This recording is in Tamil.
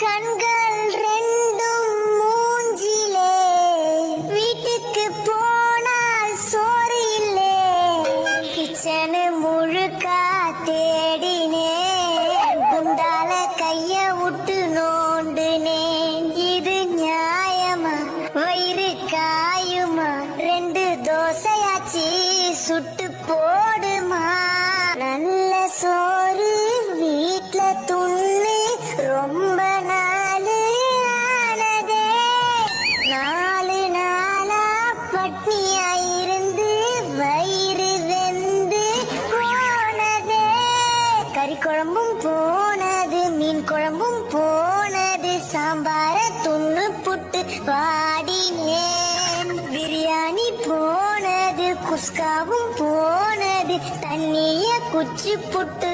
கண்கள் ரெண்டும் மூஞ்சிலே வீட்டுக்கு போனால் சோறு இல்லே கிச்சனு முழுக்கா தேடினே குண்டால கைய விட்டு நோண்டுனேன் இது நியாயமா வயிறு காயுமா 2 தோசையாச்சி சுட்டு போடுமா நல்ல சோறு வீட்ல துண்ணு ரொம்ப நாளு ஆனதே 4 நாளா பட்னியாயிருந்து வயிறு வெந்து போனதே கறி குழம்பும் போனது மீன் குழம்பும் போனது சாம்பார துண்ணு புட்டு பாடினேன் பிரியாணி போனது குஸ்காவும் போனது தண்ணிய குச்சி புட்டு